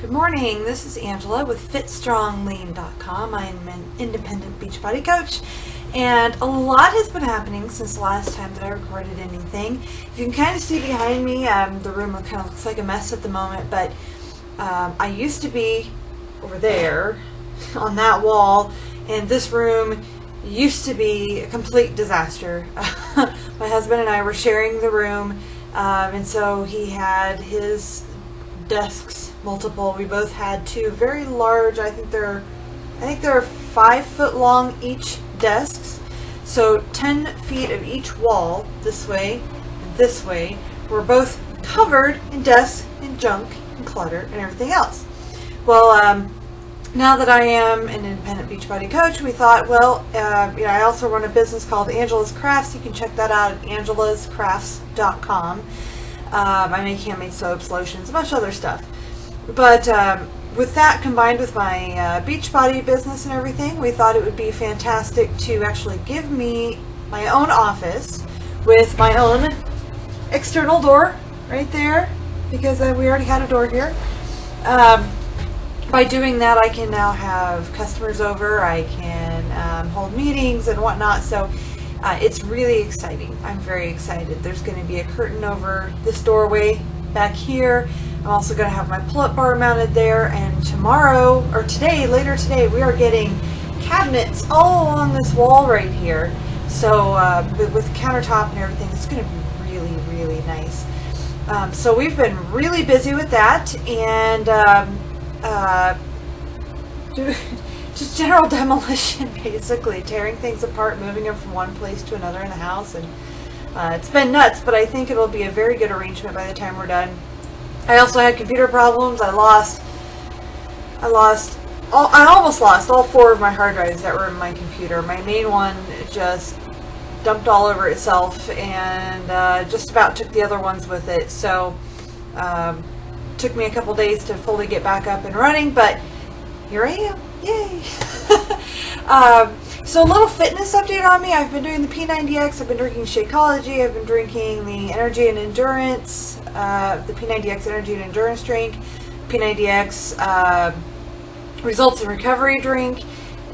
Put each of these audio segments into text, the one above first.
Good morning, this is Angela with FitStrongLean.com. I'm an independent Beachbody coach, and a lot has been happening since the last time that I recorded anything. You can kind of see behind me, the room kind of looks like a mess at the moment, but I used to be over there on that wall, and this room used to be a complete disaster. My husband and I were sharing the room, and so he had his desks, multiple. We both had two very large, I think they're 5 foot long each desks, so 10 feet of each wall, this way and this way, were both covered in desks and junk and clutter and everything else. Well, now that I am an independent Beachbody coach, we thought, well, I also run a business called Angela's Crafts. You can check that out at angelascrafts.com. I make handmade soaps, lotions, a bunch of other stuff. But with that combined with my Beachbody business and everything, we thought it would be fantastic to actually give me my own office with my own external door right there, because we already had a door here. By doing that, I can now have customers over, I can hold meetings and whatnot, so it's really exciting. I'm very excited. There's going to be a curtain over this doorway back here. I'm also going to have my pull-up bar mounted there, and later today, we are getting cabinets all along this wall right here. So with countertop and everything, it's going to be really, really nice. So we've been really busy with that, and just general demolition, basically tearing things apart, moving them from one place to another in the house, and it's been nuts, but I think it'll be a very good arrangement by the time we're done. I also had computer problems. I almost lost all 4 of my hard drives that were in my computer. My main one just dumped all over itself, and just about took the other ones with it, so took me a couple days to fully get back up and running, but here I am. Yay! So a little fitness update on me. I've been doing the P90X, I've been drinking Shakeology, I've been drinking the Energy and Endurance, the P90X Energy and Endurance drink, P90X Results in Recovery drink,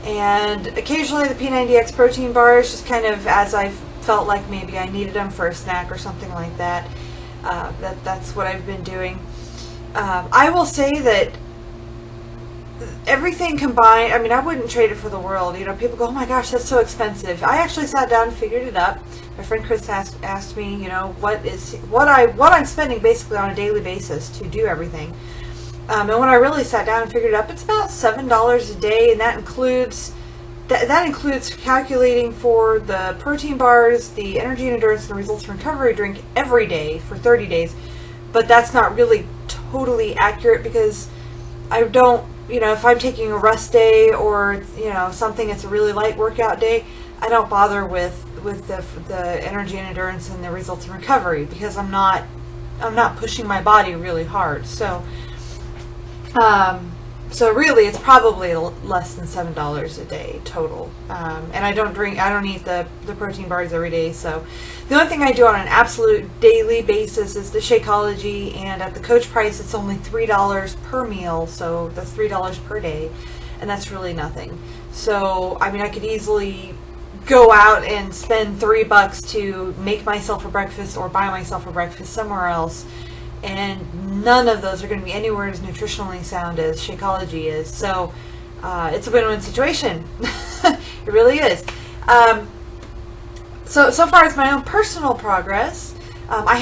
and occasionally the P90X protein bars, just kind of as I felt like maybe I needed them for a snack or something like that. That's what I've been doing. I will say that everything combined, I wouldn't trade it for the world. People go, oh my gosh, that's so expensive. I actually sat down and figured it up. My friend Chris asked me, what I'm spending basically on a daily basis to do everything. And when I really sat down and figured it up, it's about $7 a day, and that includes calculating for the protein bars, the Energy and Endurance, and the Results from Recovery drink every day for 30 days. But that's not really totally accurate, because I don't, if I'm taking a rest day or, something that's a really light workout day, I don't bother with the Energy and Endurance and the Results in Recovery, because I'm not pushing my body really hard. So really it's probably less than $7 a day total. And I don't eat the protein bars every day. So the only thing I do on an absolute daily basis is the Shakeology, and at the coach price, it's only $3 per meal. So that's $3 per day, and that's really nothing. So, I could easily go out and spend $3 to make myself a breakfast or buy myself a breakfast somewhere else, and none of those are going to be anywhere as nutritionally sound as Shakeology is. So it's a win-win situation. It really is. So far as my own personal progress, I'm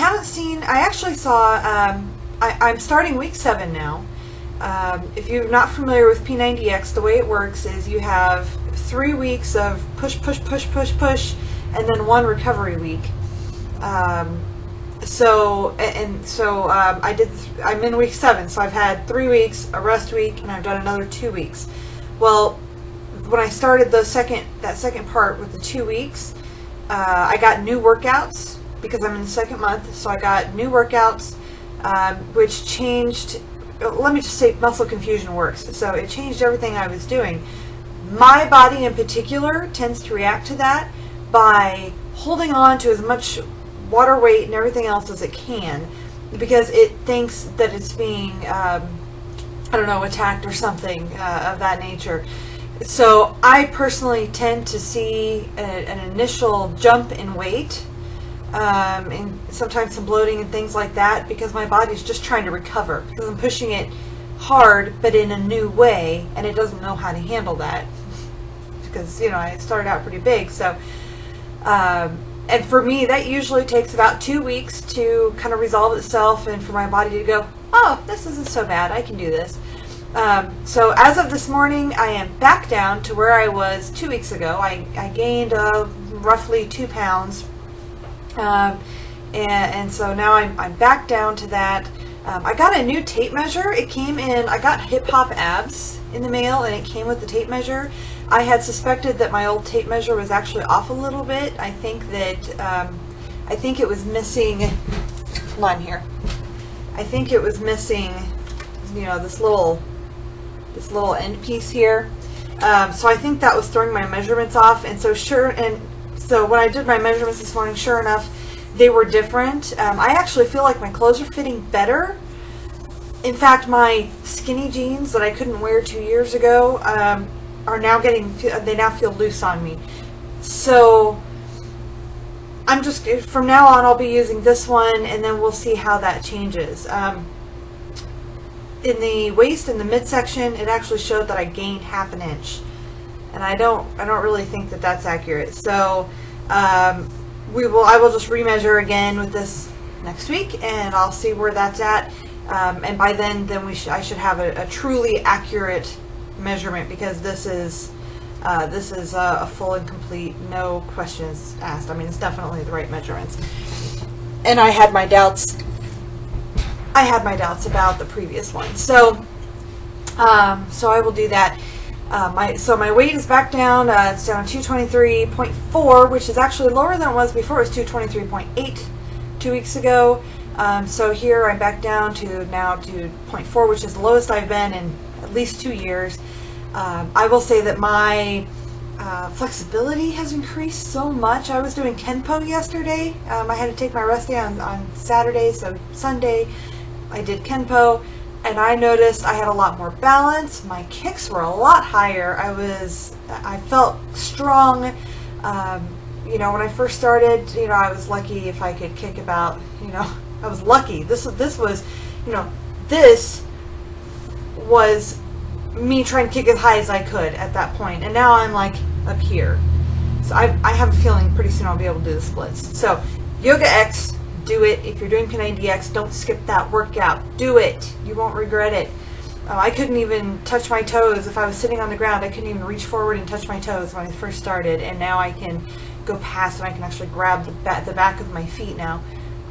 starting week 7 now. If you're not familiar with P90X, the way it works is you have 3 weeks of push, and then 1 recovery week. I'm in week 7, so I've had 3 weeks, a rest week, and I've done another 2 weeks. Well, when I started that second part with the 2 weeks, I got new workouts because I'm in the 2nd month. So I got new workouts, which changed. Let me just say, muscle confusion works. So it changed everything I was doing. My body in particular tends to react to that by holding on to as much water weight and everything else as it can, because it thinks that it's being I don't know, attacked or something of that nature. So I personally tend to see an initial jump in weight, and sometimes some bloating and things like that, because my body's just trying to recover, because I'm pushing it hard but in a new way, and it doesn't know how to handle that, because I started out pretty big. So and for me, that usually takes about 2 weeks to kind of resolve itself, and for my body to go, oh, this isn't so bad, I can do this. So as of this morning, I am back down to where I was 2 weeks ago. I gained roughly 2 pounds, and so now I'm back down to that. I got a new tape measure. It came in, I got Hip Hop Abs in the mail, and it came with the tape measure. I had suspected that my old tape measure was actually off a little bit. I think it was missing, hold on here. I think it was missing, this little end piece here. So I think that was throwing my measurements off. And so when I did my measurements this morning, sure enough, they were different. I actually feel like my clothes are fitting better. In fact, my skinny jeans that I couldn't wear 2 years ago are now they now feel loose on me. So I'm just, from now on, I'll be using this one, and then we'll see how that changes. In the waist and the midsection, it actually showed that I gained 1/2 inch, and I don't really think that that's accurate. So I will just remeasure again with this next week, and I'll see where that's at. And by then I should have a truly accurate measurement, because this is a full and complete, no questions asked. I mean, it's definitely the right measurements. And I had my doubts about the previous one. So I will do that. My weight is back down. It's down to 223.4, which is actually lower than it was before. It was 223.8 2 weeks ago. So here I'm back down to 0.4, which is the lowest I've been in at least 2 years. I will say that my flexibility has increased so much. I was doing Kenpo yesterday. I had to take my rest day on Saturday, so Sunday I did Kenpo, and I noticed I had a lot more balance. My kicks were a lot higher. I felt strong. When I first started, I was lucky if I could kick about, I was lucky. This was me trying to kick as high as I could at that point, and now I'm like up here. So I have a feeling pretty soon I'll be able to do the splits. So Yoga X, do it. If you're doing P90X, don't skip that workout. Do it. You won't regret it. I couldn't even touch my toes. If I was sitting on the ground, I couldn't even reach forward and touch my toes when I first started, and now I can go past and I can actually grab the back of my feet now.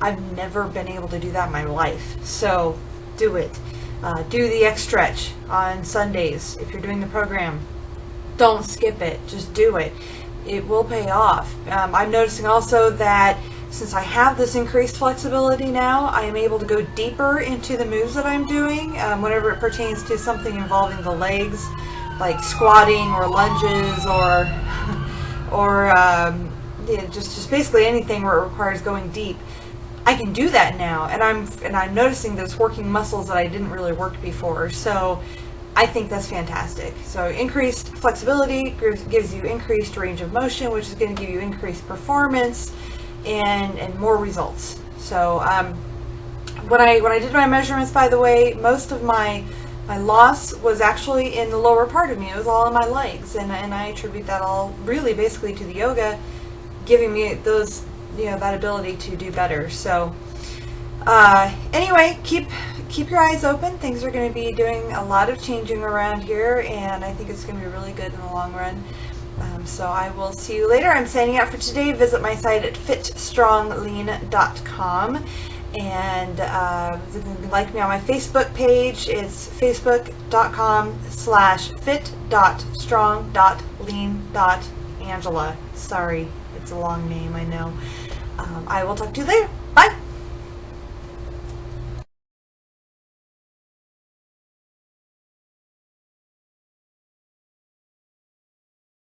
I've never been able to do that in my life. So do it. Do the X stretch on Sundays if you're doing the program. Don't skip it. Just do it. It will pay off. I'm noticing also that since I have this increased flexibility now, I am able to go deeper into the moves that I'm doing whenever it pertains to something involving the legs, like squatting or lunges or just basically anything where it requires going deep. I can do that now, and I'm noticing those working muscles that I didn't really work before. So I think that's fantastic. So increased flexibility gives you increased range of motion, which is going to give you increased performance and more results. So when I did my measurements, by the way, most of my loss was actually in the lower part of me. It was all in my legs, and I attribute that all really basically to the yoga giving me those, that ability to do better. So anyway, keep your eyes open. Things are going to be doing a lot of changing around here, and I think it's going to be really good in the long run. So I will see you later. I'm signing out for today. Visit my site at fitstronglean.com, and you can like me on my Facebook page. It's facebook.com/fit.strong.lean.angela. Sorry, it's a long name, I know. I will talk to you later.